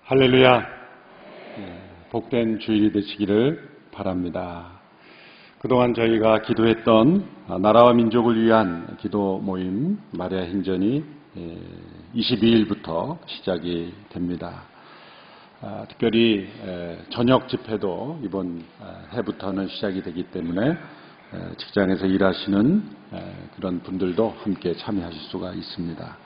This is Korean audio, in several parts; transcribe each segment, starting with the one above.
할렐루야. 복된 주일이 되시기를 바랍니다. 그동안 저희가 기도했던 나라와 민족을 위한 기도 모임 마리아 행전이 22일부터 시작이 됩니다. 특별히 저녁 집회도 이번 해부터는 시작이 되기 때문에 직장에서 일하시는 그런 분들도 함께 참여하실 수가 있습니다.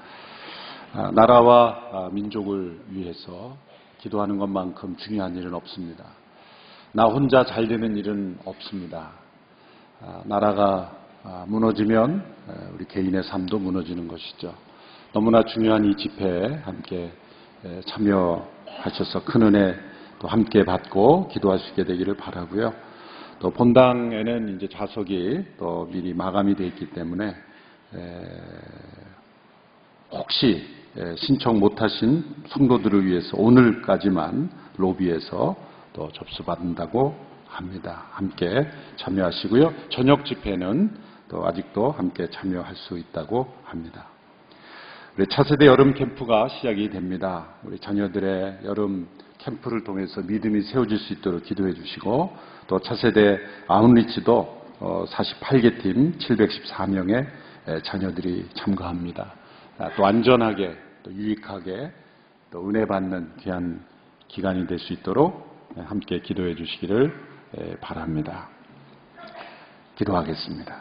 나라와 민족을 위해서 기도하는 것만큼 중요한 일은 없습니다. 나 혼자 잘 되는 일은 없습니다. 나라가 무너지면 우리 개인의 삶도 무너지는 것이죠. 너무나 중요한 이 집회에 함께 참여하셔서 큰 은혜 또 함께 받고 기도할 수 있게 되기를 바라고요. 또 본당에는 이제 좌석이 또 미리 마감이 되어 있기 때문에 혹시 신청 못하신 성도들을 위해서 오늘까지만 로비에서 또 접수받는다고 합니다. 함께 참여하시고요. 저녁 집회는 또 아직도 함께 참여할 수 있다고 합니다. 우리 차세대 여름 캠프가 시작이 됩니다. 우리 자녀들의 여름 캠프를 통해서 믿음이 세워질 수 있도록 기도해 주시고 또 차세대 아웃리치도 48개 팀 714명의 자녀들이 참가합니다. 또 안전하게 또 유익하게 또 은혜 받는 귀한 기간이 될 수 있도록 함께 기도해 주시기를 바랍니다. 기도하겠습니다.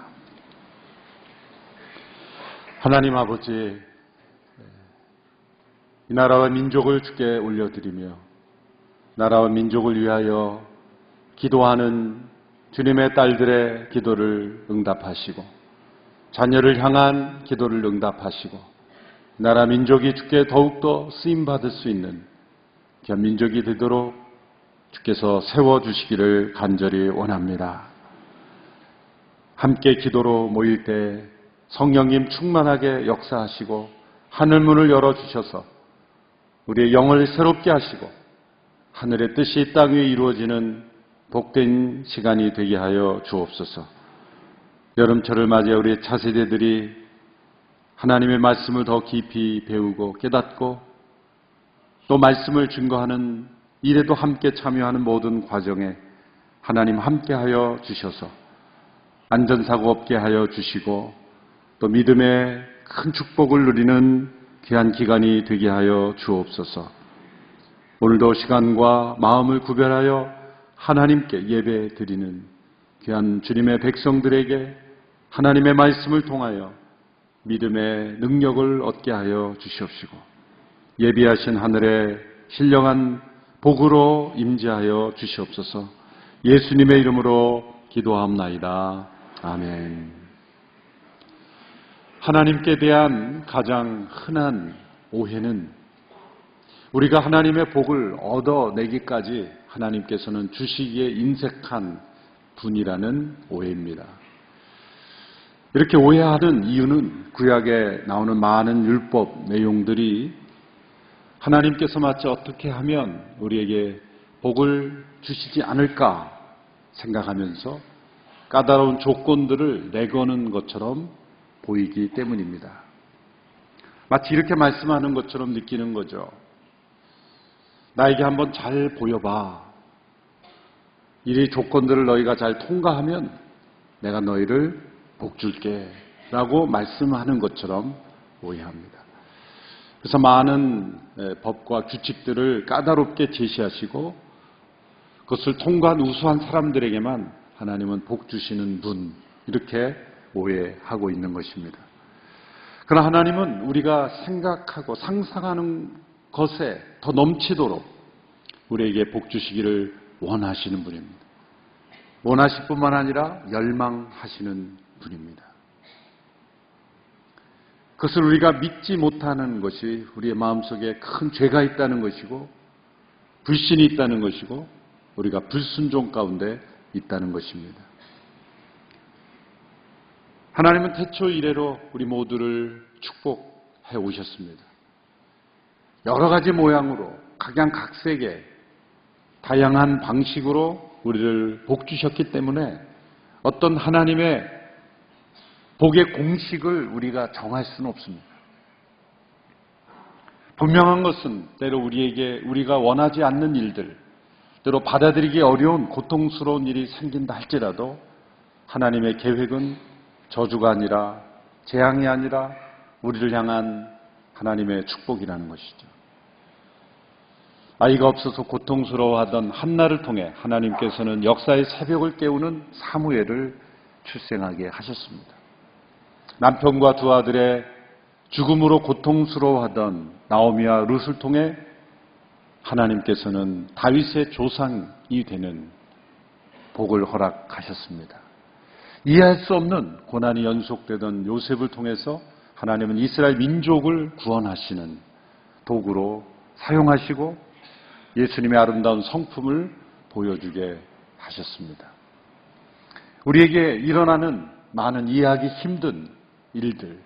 하나님 아버지, 이 나라와 민족을 주께 올려드리며 나라와 민족을 위하여 기도하는 주님의 딸들의 기도를 응답하시고 자녀를 향한 기도를 응답하시고 나라 민족이 주께 더욱더 쓰임받을 수 있는 귀한 민족이 되도록 주께서 세워주시기를 간절히 원합니다. 함께 기도로 모일 때 성령님 충만하게 역사하시고 하늘문을 열어주셔서 우리의 영을 새롭게 하시고 하늘의 뜻이 땅 위에 이루어지는 복된 시간이 되게 하여 주옵소서. 여름철을 맞이해 우리 차세대들이 하나님의 말씀을 더 깊이 배우고 깨닫고 또 말씀을 증거하는 일에도 함께 참여하는 모든 과정에 하나님 함께하여 주셔서 안전사고 없게 하여 주시고 또 믿음의 큰 축복을 누리는 귀한 기간이 되게 하여 주옵소서. 오늘도 시간과 마음을 구별하여 하나님께 예배 드리는 귀한 주님의 백성들에게 하나님의 말씀을 통하여 믿음의 능력을 얻게 하여 주시옵시고 예비하신 하늘의 신령한 복으로 임재하여 주시옵소서. 예수님의 이름으로 기도하옵나이다. 아멘. 하나님께 대한 가장 흔한 오해는 우리가 하나님의 복을 얻어내기까지 하나님께서는 주시기에 인색한 분이라는 오해입니다. 이렇게 오해하는 이유는 구약에 나오는 많은 율법 내용들이 하나님께서 마치 어떻게 하면 우리에게 복을 주시지 않을까 생각하면서 까다로운 조건들을 내거는 것처럼 보이기 때문입니다. 마치 이렇게 말씀하는 것처럼 느끼는 거죠. 나에게 한번 잘 보여봐. 이 조건들을 너희가 잘 통과하면 내가 너희를 복 줄게 라고 말씀하는 것처럼 오해합니다. 그래서 많은 법과 규칙들을 까다롭게 제시하시고 그것을 통과한 우수한 사람들에게만 하나님은 복 주시는 분 이렇게 오해하고 있는 것입니다. 그러나 하나님은 우리가 생각하고 상상하는 것에 더 넘치도록 우리에게 복 주시기를 원하시는 분입니다. 원하실 뿐만 아니라 열망하시는 분입니다. 그것을 우리가 믿지 못하는 것이 우리의 마음속에 큰 죄가 있다는 것이고 불신이 있다는 것이고 우리가 불순종 가운데 있다는 것입니다. 하나님은 태초 이래로 우리 모두를 축복해 오셨습니다. 여러 가지 모양으로 각양각색의 다양한 방식으로 우리를 복 주셨기 때문에 어떤 하나님의 복의 공식을 우리가 정할 수는 없습니다. 분명한 것은 때로 우리가 원하지 않는 일들, 때로 받아들이기 어려운 고통스러운 일이 생긴다 할지라도 하나님의 계획은 저주가 아니라 재앙이 아니라 우리를 향한 하나님의 축복이라는 것이죠. 아이가 없어서 고통스러워하던 한나를 통해 하나님께서는 역사의 새벽을 깨우는 사무엘을 출생하게 하셨습니다. 남편과 두 아들의 죽음으로 고통스러워하던 나오미와 룻을 통해 하나님께서는 다윗의 조상이 되는 복을 허락하셨습니다. 이해할 수 없는 고난이 연속되던 요셉을 통해서 하나님은 이스라엘 민족을 구원하시는 도구로 사용하시고 예수님의 아름다운 성품을 보여주게 하셨습니다. 우리에게 일어나는 많은 이해하기 힘든 일들,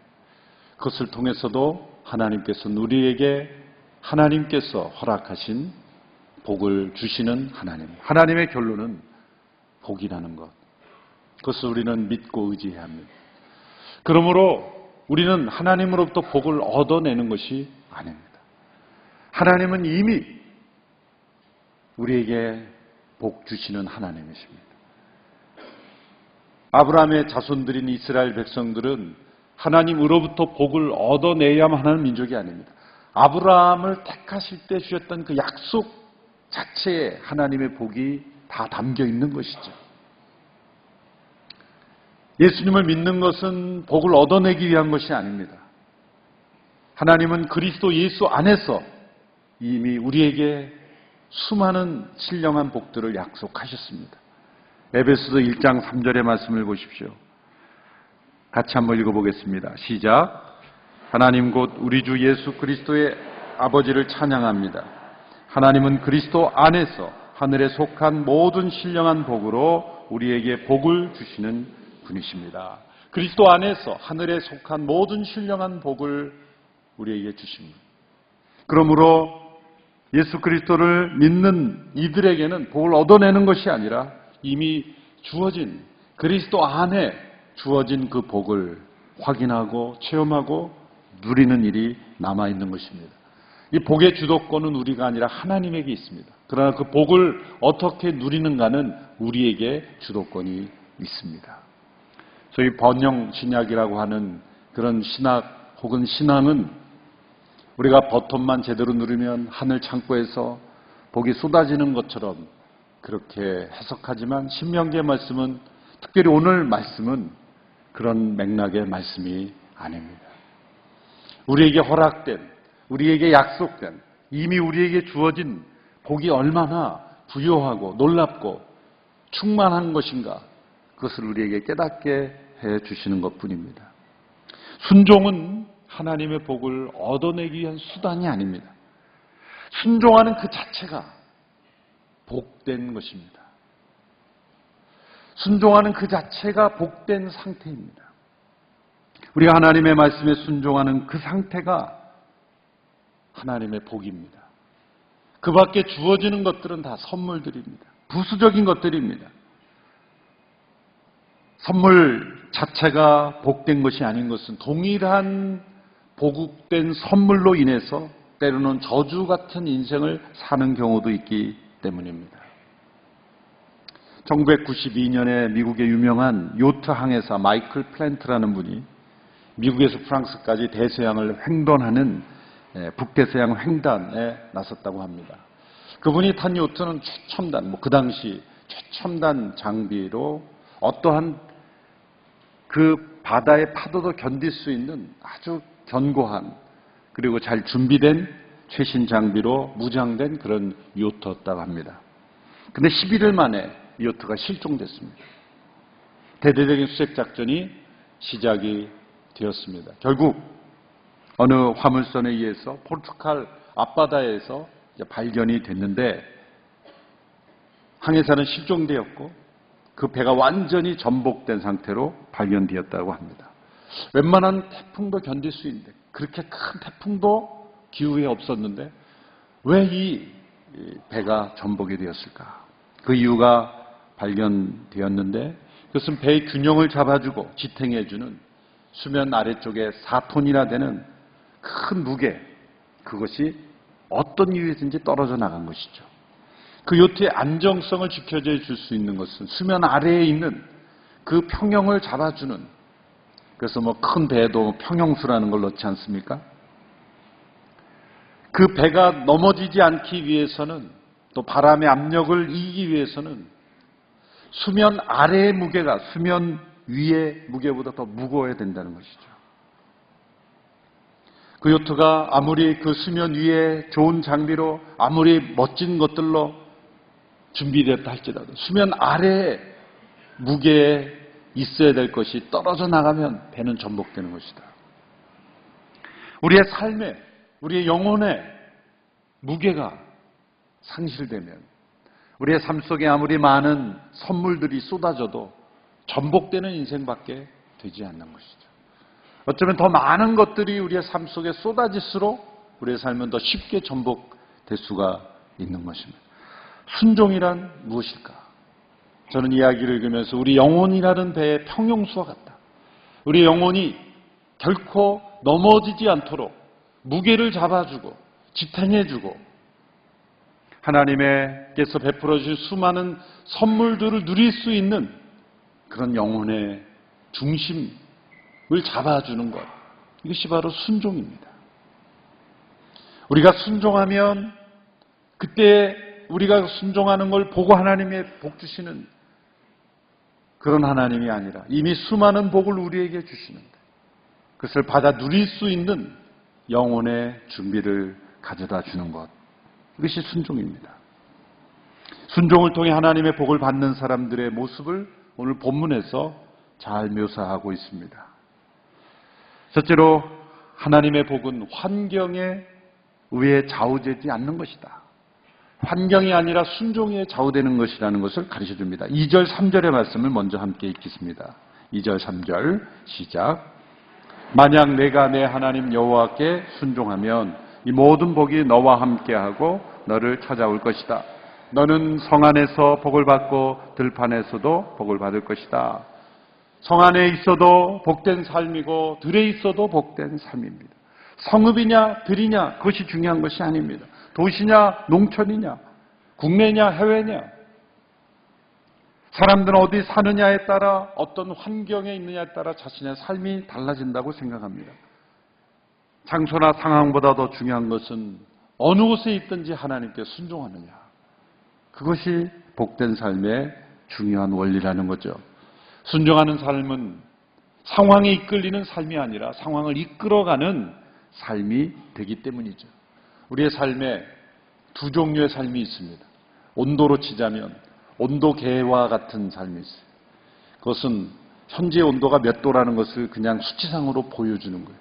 그것을 통해서도 하나님께서는 우리에게 하나님께서 허락하신 복을 주시는 하나님의 결론은 복이라는 것. 그것을 우리는 믿고 의지해야 합니다. 그러므로 우리는 하나님으로부터 복을 얻어내는 것이 아닙니다. 하나님은 이미 우리에게 복 주시는 하나님이십니다. 아브라함의 자손들인 이스라엘 백성들은 하나님으로부터 복을 얻어내야만 하는 민족이 아닙니다. 아브라함을 택하실 때 주셨던 그 약속 자체에 하나님의 복이 다 담겨 있는 것이죠. 예수님을 믿는 것은 복을 얻어내기 위한 것이 아닙니다. 하나님은 그리스도 예수 안에서 이미 우리에게 수많은 신령한 복들을 약속하셨습니다. 에베소서 1장 3절의 말씀을 보십시오. 같이 한번 읽어보겠습니다. 시작. 하나님 곧 우리 주 예수 그리스도의 아버지를 찬양합니다. 하나님은 그리스도 안에서 하늘에 속한 모든 신령한 복으로 우리에게 복을 주시는 분이십니다. 그리스도 안에서 하늘에 속한 모든 신령한 복을 우리에게 주십니다. 그러므로 예수 그리스도를 믿는 이들에게는 복을 얻어내는 것이 아니라 이미 주어진 그리스도 안에 주어진 그 복을 확인하고 체험하고 누리는 일이 남아있는 것입니다. 이 복의 주도권은 우리가 아니라 하나님에게 있습니다. 그러나 그 복을 어떻게 누리는가는 우리에게 주도권이 있습니다. 소위 번영 신약이라고 하는 그런 신학 혹은 신앙은 우리가 버튼만 제대로 누르면 하늘 창고에서 복이 쏟아지는 것처럼 그렇게 해석하지만 신명기의 말씀은, 특별히 오늘 말씀은 그런 맥락의 말씀이 아닙니다. 우리에게 허락된, 우리에게 약속된, 이미 우리에게 주어진 복이 얼마나 부요하고 놀랍고 충만한 것인가, 그것을 우리에게 깨닫게 해 주시는 것뿐입니다. 순종은 하나님의 복을 얻어내기 위한 수단이 아닙니다. 순종하는 그 자체가 복된 것입니다. 순종하는 그 자체가 복된 상태입니다. 우리가 하나님의 말씀에 순종하는 그 상태가 하나님의 복입니다. 그 밖에 주어지는 것들은 다 선물들입니다. 부수적인 것들입니다. 선물 자체가 복된 것이 아닌 것은 동일한 보국된 선물로 인해서 때로는 저주 같은 인생을 사는 경우도 있기 때문입니다. 1992년에 미국의 유명한 요트 항해사 마이클 플랜트라는 분이 미국에서 프랑스까지 대서양을 횡단하는 북대서양 횡단에 나섰다고 합니다. 그분이 탄 요트는 최첨단, 그 당시 최첨단 장비로 어떠한 그 바다의 파도도 견딜 수 있는 아주 견고한, 그리고 잘 준비된 최신 장비로 무장된 그런 요트였다고 합니다. 근데 11일 만에 요트가 실종됐습니다. 대대적인 수색 작전이 시작이 되었습니다. 결국 어느 화물선에 의해서 포르투갈 앞바다에서 발견이 됐는데 항해사는 실종되었고 그 배가 완전히 전복된 상태로 발견되었다고 합니다. 웬만한 태풍도 견딜 수 있는데, 그렇게 큰 태풍도 기후에 없었는데 왜 이 배가 전복이 되었을까? 그 이유가 발견되었는데, 그것은 배의 균형을 잡아주고 지탱해주는 수면 아래쪽에 4톤이나 되는 큰 무게, 그것이 어떤 이유에든지 떨어져 나간 것이죠. 그 요트의 안정성을 지켜줘 줄 수 있는 것은 수면 아래에 있는 그 평형을 잡아주는, 그래서 큰 배에도 평형수라는 걸 넣지 않습니까? 그 배가 넘어지지 않기 위해서는, 또 바람의 압력을 이기기 위해서는 수면 아래의 무게가 수면 위의 무게보다 더 무거워야 된다는 것이죠. 그 요트가 아무리 그 수면 위에 좋은 장비로, 아무리 멋진 것들로 준비되었다 할지라도 수면 아래에 무게에 있어야 될 것이 떨어져 나가면 배는 전복되는 것이다. 우리의 삶에, 우리의 영혼의 무게가 상실되면 우리의 삶 속에 아무리 많은 선물들이 쏟아져도 전복되는 인생밖에 되지 않는 것이죠. 어쩌면 더 많은 것들이 우리의 삶 속에 쏟아질수록 우리의 삶은 더 쉽게 전복될 수가 있는 것입니다. 순종이란 무엇일까? 저는 이야기를 읽으면서 우리 영혼이라는 배의 평형수와 같다. 우리 영혼이 결코 넘어지지 않도록 무게를 잡아주고 지탱해주고 하나님께서 베풀어 주신 수많은 선물들을 누릴 수 있는 그런 영혼의 중심을 잡아주는 것, 이것이 바로 순종입니다. 우리가 순종하면 그때 우리가 순종하는 걸 보고 하나님의 복 주시는 그런 하나님이 아니라 이미 수많은 복을 우리에게 주시는데 그것을 받아 누릴 수 있는 영혼의 준비를 가져다 주는 것, 이것이 순종입니다. 순종을 통해 하나님의 복을 받는 사람들의 모습을 오늘 본문에서 잘 묘사하고 있습니다. 첫째로 하나님의 복은 환경에 의해 좌우되지 않는 것이다. 환경이 아니라 순종에 좌우되는 것이라는 것을 가르쳐줍니다. 2절, 3절의 말씀을 먼저 함께 읽겠습니다. 2절, 3절 시작. 만약 내가 내 하나님 여호와께 순종하면 이 모든 복이 너와 함께하고 너를 찾아올 것이다. 너는 성 안에서 복을 받고 들판에서도 복을 받을 것이다. 성 안에 있어도 복된 삶이고 들에 있어도 복된 삶입니다. 성읍이냐 들이냐 그것이 중요한 것이 아닙니다. 도시냐 농촌이냐 국내냐 해외냐, 사람들은 어디 사느냐에 따라 어떤 환경에 있느냐에 따라 자신의 삶이 달라진다고 생각합니다. 장소나 상황보다 더 중요한 것은 어느 곳에 있든지 하나님께 순종하느냐, 그것이 복된 삶의 중요한 원리라는 거죠. 순종하는 삶은 상황에 이끌리는 삶이 아니라 상황을 이끌어가는 삶이 되기 때문이죠. 우리의 삶에 두 종류의 삶이 있습니다. 온도로 치자면 온도계와 같은 삶이 있어요. 그것은 현재 온도가 몇 도라는 것을 그냥 수치상으로 보여주는 거예요.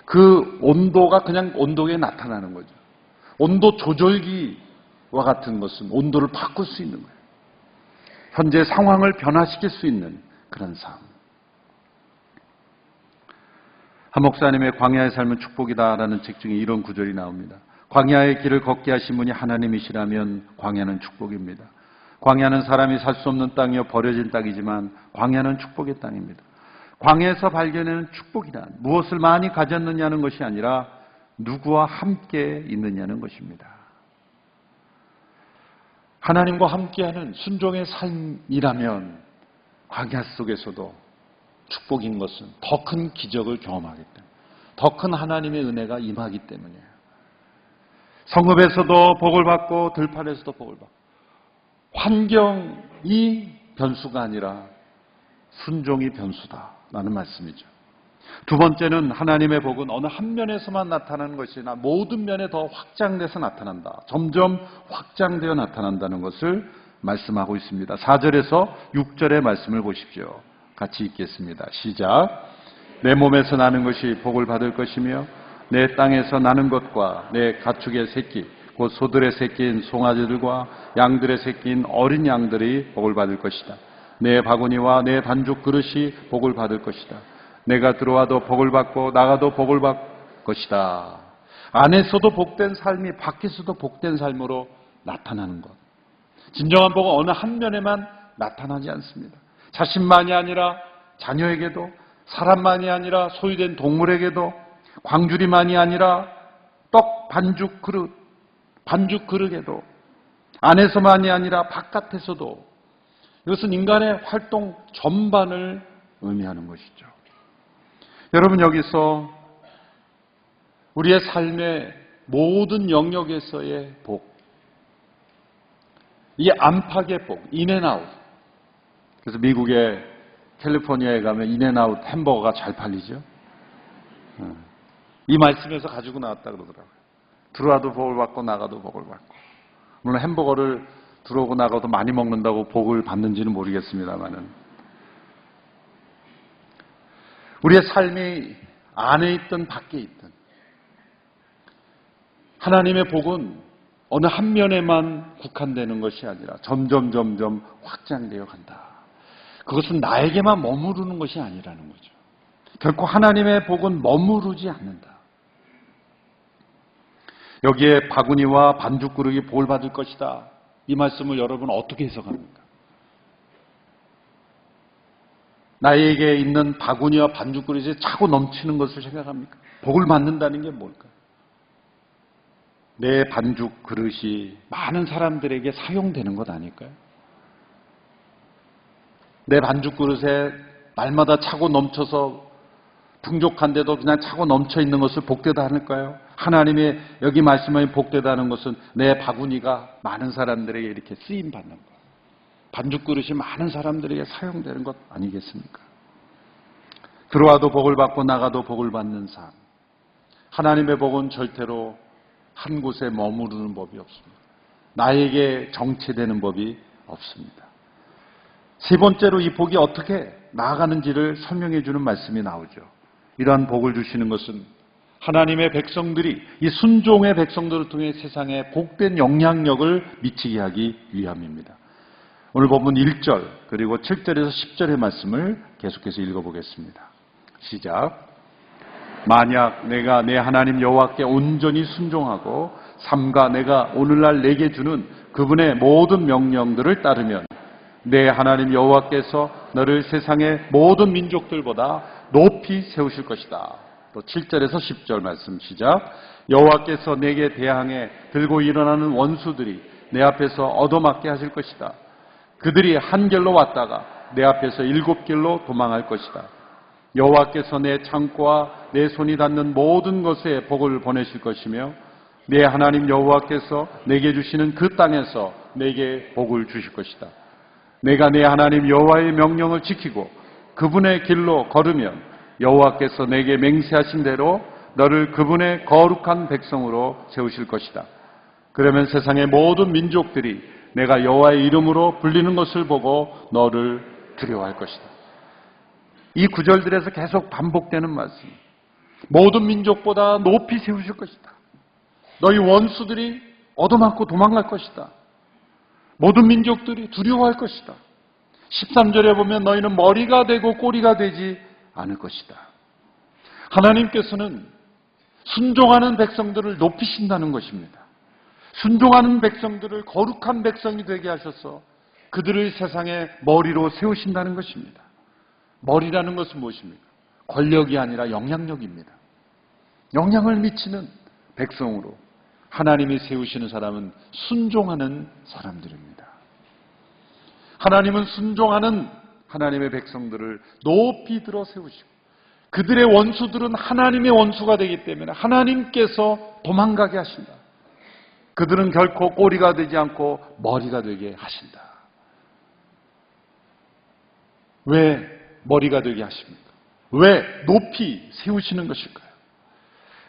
그 온도가 그냥 온도계에 나타나는 거죠. 온도 조절기와 같은 것은 온도를 바꿀 수 있는 거예요. 현재 상황을 변화시킬 수 있는 그런 삶. 한 목사님의 광야의 삶은 축복이다라는 책 중에 이런 구절이 나옵니다. 광야의 길을 걷게 하신 분이 하나님이시라면 광야는 축복입니다. 광야는 사람이 살 수 없는 땅이요 버려진 땅이지만 광야는 축복의 땅입니다. 광야에서 발견하는 축복이란 무엇을 많이 가졌느냐는 것이 아니라 누구와 함께 있느냐는 것입니다. 하나님과 함께하는 순종의 삶이라면 광야 속에서도 축복인 것은 더 큰 기적을 경험하기 때문에, 더 큰 하나님의 은혜가 임하기 때문이에요. 성읍에서도 복을 받고 들판에서도 복을 받고, 환경이 변수가 아니라 순종이 변수다라는 말씀이죠. 두 번째는 하나님의 복은 어느 한 면에서만 나타나는 것이 아니라 모든 면에 더 확장돼서 나타난다. 점점 확장되어 나타난다는 것을 말씀하고 있습니다. 4절에서 6절의 말씀을 보십시오. 같이 읽겠습니다. 시작. 내 몸에서 나는 것이 복을 받을 것이며 내 땅에서 나는 것과 내 가축의 새끼 곧 소들의 새끼인 송아지들과 양들의 새끼인 어린 양들이 복을 받을 것이다. 내 바구니와 내 반죽 그릇이 복을 받을 것이다. 내가 들어와도 복을 받고 나가도 복을 받을 것이다. 안에서도 복된 삶이 밖에서도 복된 삶으로 나타나는 것. 진정한 복은 어느 한 면에만 나타나지 않습니다. 자신만이 아니라 자녀에게도, 사람만이 아니라 소유된 동물에게도, 광주리만이 아니라 떡 반죽 그릇에도 안에서만이 아니라 바깥에서도 이것은 인간의 활동 전반을 의미하는 것이죠. 여러분, 여기서 우리의 삶의 모든 영역에서의 복, 이 안팎의 복, 인앤아웃. 그래서 미국의 캘리포니아에 가면 인앤아웃 햄버거가 잘 팔리죠. 이 말씀에서 가지고 나왔다 그러더라고요. 들어와도 복을 받고 나가도 복을 받고. 물론 햄버거를 들어오고 나가도 많이 먹는다고 복을 받는지는 모르겠습니다만은 우리의 삶이 안에 있든 밖에 있든 하나님의 복은 어느 한 면에만 국한되는 것이 아니라 점점 확장되어 간다. 그것은 나에게만 머무르는 것이 아니라는 거죠. 결코 하나님의 복은 머무르지 않는다. 여기에 바구니와 반죽그릇이 복을 받을 것이다. 이 말씀을 여러분 어떻게 해석합니까? 나에게 있는 바구니와 반죽그릇이 차고 넘치는 것을 생각합니까? 복을 받는다는 게 뭘까요? 내 반죽 그릇이 많은 사람들에게 사용되는 것 아닐까요? 내 반죽 그릇에 날마다 차고 넘쳐서 풍족한데도 그냥 차고 넘쳐 있는 것을 복되다 하는까요? 하나님의 여기 말씀하신 복되다는 것은 내 바구니가 많은 사람들에게 이렇게 쓰임 받는 것, 반죽 그릇이 많은 사람들에게 사용되는 것 아니겠습니까? 들어와도 복을 받고 나가도 복을 받는 삶. 하나님의 복은 절대로 한 곳에 머무르는 법이 없습니다. 나에게 정체되는 법이 없습니다. 세 번째로 이 복이 어떻게 나아가는지를 설명해 주는 말씀이 나오죠. 이러한 복을 주시는 것은 하나님의 백성들이, 이 순종의 백성들을 통해 세상에 복된 영향력을 미치게 하기 위함입니다. 오늘 본문 1절 그리고 7절에서 10절의 말씀을 계속해서 읽어보겠습니다. 시작. 만약 내가 내 하나님 여호와께 온전히 순종하고 삼가 내가 오늘날 내게 주는 그분의 모든 명령들을 따르면 내 하나님 여호와께서 너를 세상의 모든 민족들보다 높이 세우실 것이다. 또 7절에서 10절 말씀 시작. 여호와께서 내게 대항해 들고 일어나는 원수들이 내 앞에서 얻어맞게 하실 것이다. 그들이 한 길로 왔다가 내 앞에서 7길로 도망할 것이다. 여호와께서 내 창고와 내 손이 닿는 모든 것에 복을 보내실 것이며 내 하나님 여호와께서 내게 주시는 그 땅에서 내게 복을 주실 것이다. 내가 내 하나님 여호와의 명령을 지키고 그분의 길로 걸으면 여호와께서 내게 맹세하신 대로 너를 그분의 거룩한 백성으로 세우실 것이다. 그러면 세상의 모든 민족들이 내가 여호와의 이름으로 불리는 것을 보고 너를 두려워할 것이다. 이 구절들에서 계속 반복되는 말씀. 모든 민족보다 높이 세우실 것이다. 너희 원수들이 얻어맞고 도망갈 것이다. 모든 민족들이 두려워할 것이다. 13절에 보면 너희는 머리가 되고 꼬리가 되지 않을 것이다. 하나님께서는 순종하는 백성들을 높이신다는 것입니다. 순종하는 백성들을 거룩한 백성이 되게 하셔서 그들을 세상의 머리로 세우신다는 것입니다. 머리라는 것은 무엇입니까? 권력이 아니라 영향력입니다. 영향을 미치는 백성으로 하나님이 세우시는 사람은 순종하는 사람들입니다. 하나님은 순종하는 하나님의 백성들을 높이 들어 세우시고 그들의 원수들은 하나님의 원수가 되기 때문에 하나님께서 도망가게 하신다. 그들은 결코 꼬리가 되지 않고 머리가 되게 하신다. 왜 머리가 되게 하십니까? 왜 높이 세우시는 것일까요?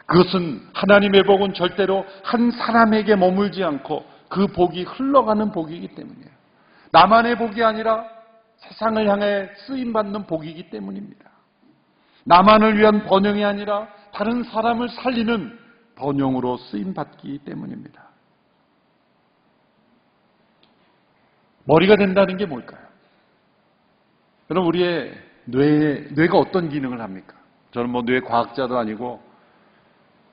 그것은 하나님의 복은 절대로 한 사람에게 머물지 않고 그 복이 흘러가는 복이기 때문이에요. 나만의 복이 아니라 세상을 향해 쓰임받는 복이기 때문입니다. 나만을 위한 번영이 아니라 다른 사람을 살리는 번영으로 쓰임받기 때문입니다. 머리가 된다는 게 뭘까요? 여러분, 우리의 뇌가 어떤 기능을 합니까? 저는 뭐 뇌 과학자도 아니고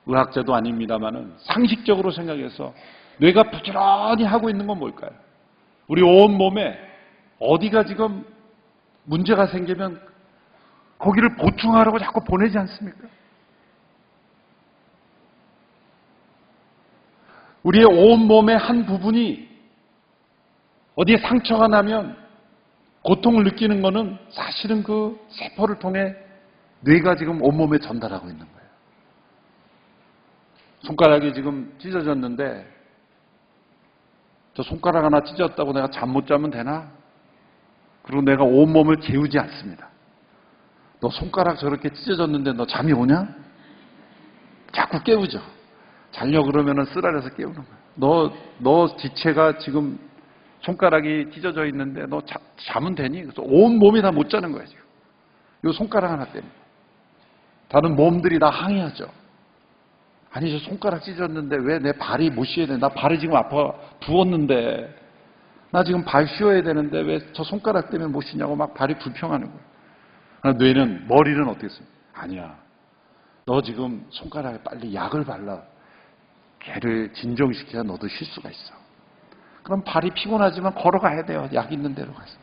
의학자도 아닙니다만은 상식적으로 생각해서 뇌가 부지런히 하고 있는 건 뭘까요? 우리 온 몸에 어디가 지금 문제가 생기면 거기를 보충하라고 자꾸 보내지 않습니까? 우리의 온몸의 한 부분이 어디에 상처가 나면 고통을 느끼는 것은 사실은 그 세포를 통해 뇌가 지금 온몸에 전달하고 있는 거예요. 손가락이 지금 찢어졌는데 저 손가락 하나 찢었다고 내가 잠 못 자면 되나? 그리고 내가 온몸을 재우지 않습니다. 너 손가락 저렇게 찢어졌는데 너 잠이 오냐? 자꾸 깨우죠. 자려고 그러면은 쓰라려서 깨우는 거야. 너 지체가 지금 손가락이 찢어져 있는데 너 자면 되니? 그래서 온 몸이 다 못 자는 거야, 지금. 이 손가락 하나 때문에. 다른 몸들이 다 항의하죠. 아니, 저 손가락 찢었는데 왜 내 발이 못 쉬어야 돼? 나 발이 지금 아파 부었는데. 나 지금 발 쉬어야 되는데 왜 저 손가락 때문에 못 쉬냐고 막 발이 불평하는 거야. 뇌는, 머리는 어떻게 했어요? 아니야. 너 지금 손가락에 빨리 약을 발라. 걔를 진정시켜야 너도 쉴 수가 있어. 그럼 발이 피곤하지만 걸어가야 돼요. 약 있는 데로 가서.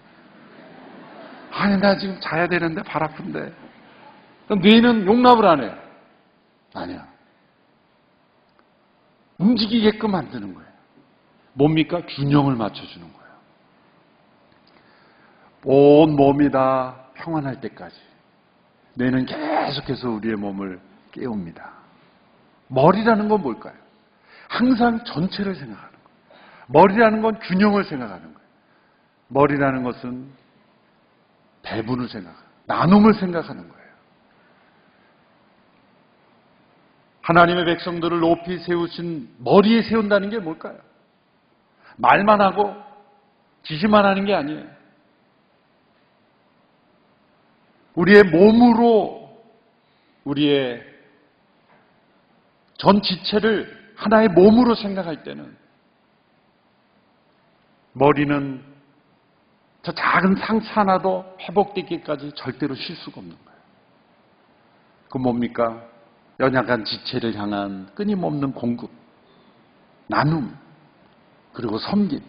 아니, 나 지금 자야 되는데 발 아픈데. 그럼 뇌는 용납을 안 해요. 아니야. 움직이게끔 만드는 거예요. 뭡니까? 균형을 맞춰주는 거예요. 온 몸이 다 평안할 때까지 뇌는 계속해서 우리의 몸을 깨웁니다. 머리라는 건 뭘까요? 항상 전체를 생각하는 거예요. 머리라는 건 균형을 생각하는 거예요. 머리라는 것은 배분을 생각하는, 나눔을 생각하는 거예요. 하나님의 백성들을 높이 세우신 머리에 세운다는 게 뭘까요? 말만 하고 지시만 하는 게 아니에요. 우리의 몸으로 우리의 전 지체를 하나의 몸으로 생각할 때는 머리는 저 작은 상처 하나도 회복되기까지 절대로 쉴 수가 없는 거예요. 그 뭡니까? 연약한 지체를 향한 끊임없는 공급, 나눔, 그리고 섬김.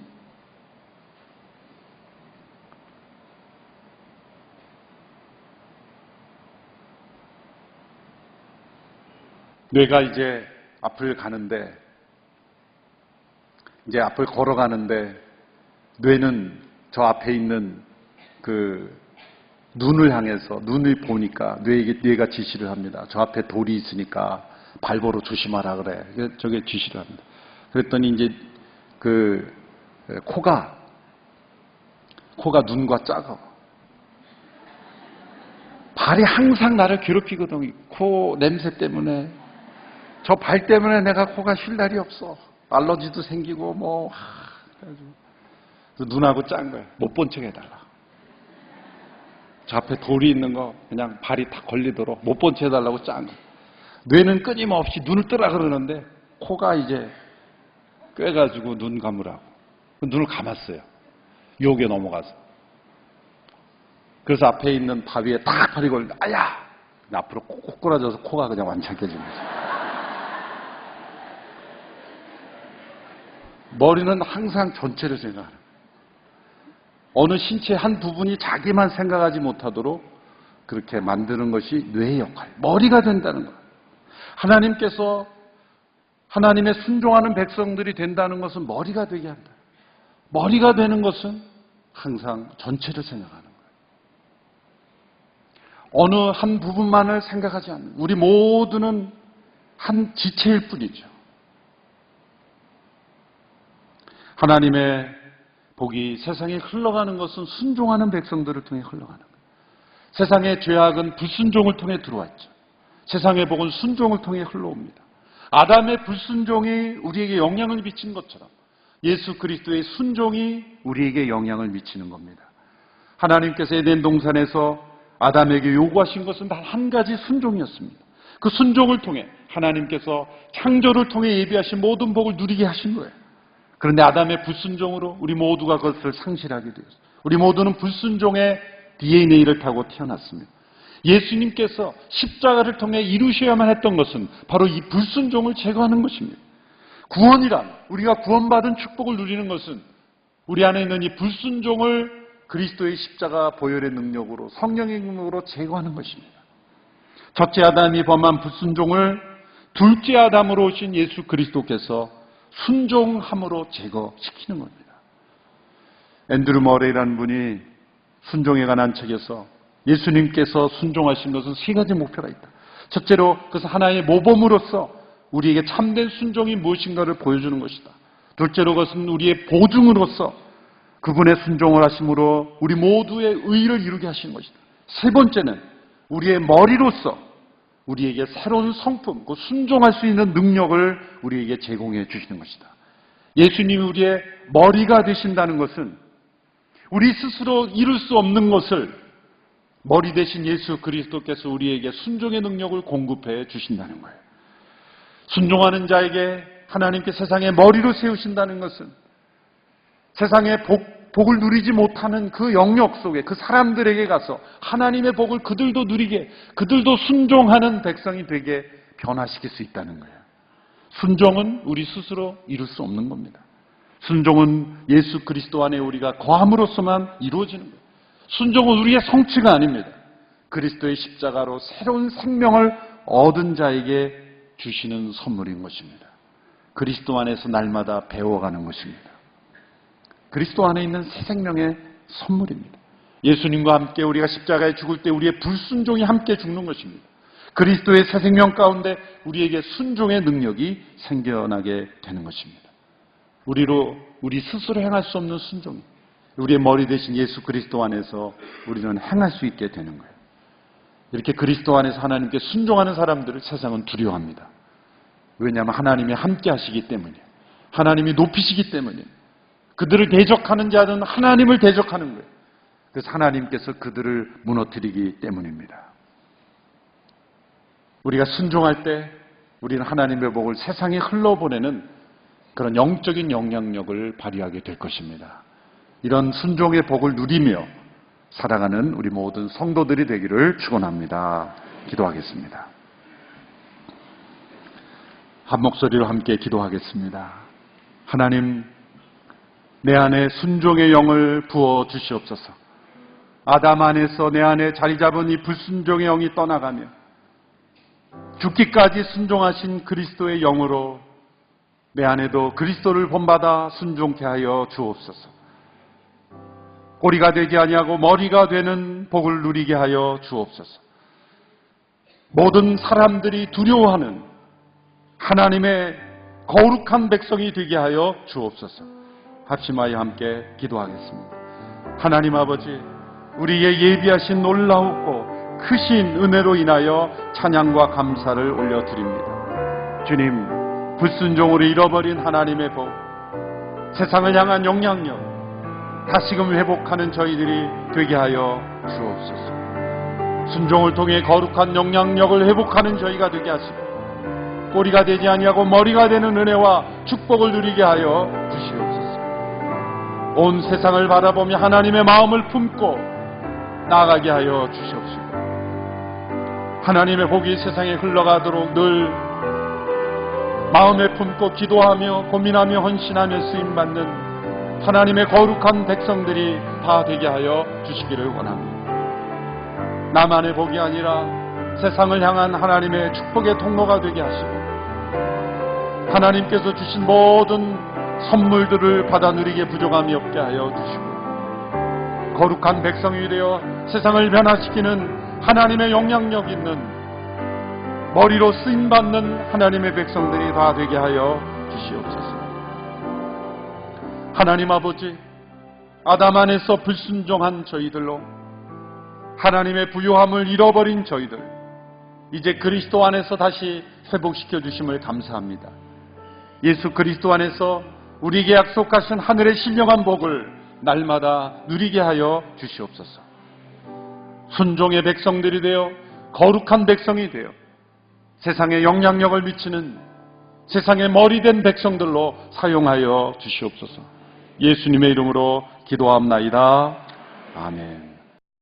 뇌가 이제 앞을 가는데, 이제 앞을 걸어가는데, 뇌는 저 앞에 있는 그 눈을 향해서, 눈을 보니까 뇌가 지시를 합니다. 저 앞에 돌이 있으니까 발보로 조심하라 그래. 저게 지시를 합니다. 그랬더니 이제 그 코가 눈과 작아. 발이 항상 나를 괴롭히거든요. 코 냄새 때문에. 저 발 때문에 내가 코가 쉴 날이 없어. 알러지도 생기고 뭐. 눈하고 짠 거야. 못 본 척 해달라. 저 앞에 돌이 있는 거 그냥 발이 다 걸리도록 못 본 척 해달라고 짠 거야. 뇌는 끊임없이 눈을 뜨라 그러는데 코가 이제 꿰가지고 눈 감으라고. 눈을 감았어요. 유혹에 넘어가서. 그래서 앞에 있는 바위에 딱 발이 걸리는데 아야! 앞으로 콕 꼬라져서 코가 그냥 완전 깨진 거죠. 머리는 항상 전체를 생각하는 거예요. 어느 신체 한 부분이 자기만 생각하지 못하도록 그렇게 만드는 것이 뇌의 역할, 머리가 된다는 거예요. 하나님께서 하나님의 순종하는 백성들이 된다는 것은 머리가 되게 한다. 머리가 되는 것은 항상 전체를 생각하는 거예요. 어느 한 부분만을 생각하지 않는, 우리 모두는 한 지체일 뿐이죠. 하나님의 복이 세상에 흘러가는 것은 순종하는 백성들을 통해 흘러가는 거예요. 세상의 죄악은 불순종을 통해 들어왔죠. 세상의 복은 순종을 통해 흘러옵니다. 아담의 불순종이 우리에게 영향을 미친 것처럼 예수 그리스도의 순종이 우리에게 영향을 미치는 겁니다. 하나님께서 에덴 동산에서 아담에게 요구하신 것은 단 한 가지 순종이었습니다. 그 순종을 통해 하나님께서 창조를 통해 예비하신 모든 복을 누리게 하신 거예요. 그런데 아담의 불순종으로 우리 모두가 그것을 상실하게 되었어요. 우리 모두는 불순종의 DNA를 타고 태어났습니다. 예수님께서 십자가를 통해 이루셔야만 했던 것은 바로 이 불순종을 제거하는 것입니다. 구원이란, 우리가 구원받은 축복을 누리는 것은 우리 안에 있는 이 불순종을 그리스도의 십자가 보혈의 능력으로, 성령의 능력으로 제거하는 것입니다. 첫째 아담이 범한 불순종을 둘째 아담으로 오신 예수 그리스도께서 순종함으로 제거시키는 겁니다. 앤드류 머레이라는 분이 순종에 관한 책에서 예수님께서 순종하신 것은 세 가지 목표가 있다. 첫째로 그것은 하나의 모범으로서 우리에게 참된 순종이 무엇인가를 보여주는 것이다. 둘째로 그것은 우리의 보증으로서 그분의 순종을 하심으로 우리 모두의 의의를 이루게 하시는 것이다. 세 번째는 우리의 머리로서 우리에게 새로운 성품, 그 순종할 수 있는 능력을 우리에게 제공해 주시는 것이다. 예수님이 우리의 머리가 되신다는 것은 우리 스스로 이룰 수 없는 것을 머리 대신 예수 그리스도께서 우리에게 순종의 능력을 공급해 주신다는 거예요. 순종하는 자에게 하나님께 세상의 머리로 세우신다는 것은 세상의 복을 누리지 못하는 그 영역 속에 그 사람들에게 가서 하나님의 복을 그들도 누리게, 그들도 순종하는 백성이 되게 변화시킬 수 있다는 거예요. 순종은 우리 스스로 이룰 수 없는 겁니다. 순종은 예수 그리스도 안에 우리가 거함으로써만 이루어지는 거예요. 순종은 우리의 성취가 아닙니다. 그리스도의 십자가로 새로운 생명을 얻은 자에게 주시는 선물인 것입니다. 그리스도 안에서 날마다 배워가는 것입니다. 그리스도 안에 있는 새 생명의 선물입니다. 예수님과 함께 우리가 십자가에 죽을 때 우리의 불순종이 함께 죽는 것입니다. 그리스도의 새 생명 가운데 우리에게 순종의 능력이 생겨나게 되는 것입니다. 우리 스스로 행할 수 없는 순종이 우리의 머리 대신 예수 그리스도 안에서 우리는 행할 수 있게 되는 거예요. 이렇게 그리스도 안에서 하나님께 순종하는 사람들을 세상은 두려워합니다. 왜냐하면 하나님이 함께 하시기 때문이에요. 하나님이 높이시기 때문이에요. 그들을 대적하는 자는 하나님을 대적하는 거예요. 그래서 하나님께서 그들을 무너뜨리기 때문입니다. 우리가 순종할 때 우리는 하나님의 복을 세상에 흘러보내는 그런 영적인 영향력을 발휘하게 될 것입니다. 이런 순종의 복을 누리며 살아가는 우리 모든 성도들이 되기를 축원합니다. 기도하겠습니다. 한 목소리로 함께 기도하겠습니다. 하나님, 내 안에 순종의 영을 부어 주시옵소서. 아담 안에서 내 안에 자리 잡은 이 불순종의 영이 떠나가며 죽기까지 순종하신 그리스도의 영으로 내 안에도 그리스도를 본받아 순종케 하여 주옵소서. 꼬리가 되지 아니하고 머리가 되는 복을 누리게 하여 주옵소서. 모든 사람들이 두려워하는 하나님의 거룩한 백성이 되게 하여 주옵소서. 합심하여 함께 기도하겠습니다. 하나님 아버지, 우리의 예비하신 놀라우고 크신 은혜로 인하여 찬양과 감사를 올려드립니다. 주님, 불순종으로 잃어버린 하나님의 복, 세상을 향한 영향력 다시금 회복하는 저희들이 되게 하여 주옵소서. 순종을 통해 거룩한 영향력을 회복하는 저희가 되게 하시고 꼬리가 되지 아니하고 머리가 되는 은혜와 축복을 누리게 하여 주시옵소서. 온 세상을 바라보며 하나님의 마음을 품고 나아가게 하여 주시옵소서. 하나님의 복이 세상에 흘러가도록 늘 마음에 품고 기도하며 고민하며 헌신하며 쓰임받는 하나님의 거룩한 백성들이 다 되게 하여 주시기를 원합니다. 나만의 복이 아니라 세상을 향한 하나님의 축복의 통로가 되게 하시고 하나님께서 주신 모든 선물들을 받아 누리게 부족함이 없게 하여 주시고 거룩한 백성이 되어 세상을 변화시키는 하나님의 영향력 있는 머리로 쓰임받는 하나님의 백성들이 다 되게 하여 주시옵소서. 하나님 아버지, 아담 안에서 불순종한 저희들로 하나님의 부요함을 잃어버린 저희들, 이제 그리스도 안에서 다시 회복시켜 주심을 감사합니다. 예수 그리스도 안에서 우리에게 약속하신 하늘의 신령한 복을 날마다 누리게 하여 주시옵소서. 순종의 백성들이 되어 거룩한 백성이 되어 세상에 영향력을 미치는 세상의 머리된 백성들로 사용하여 주시옵소서. 예수님의 이름으로 기도합나이다. 아멘.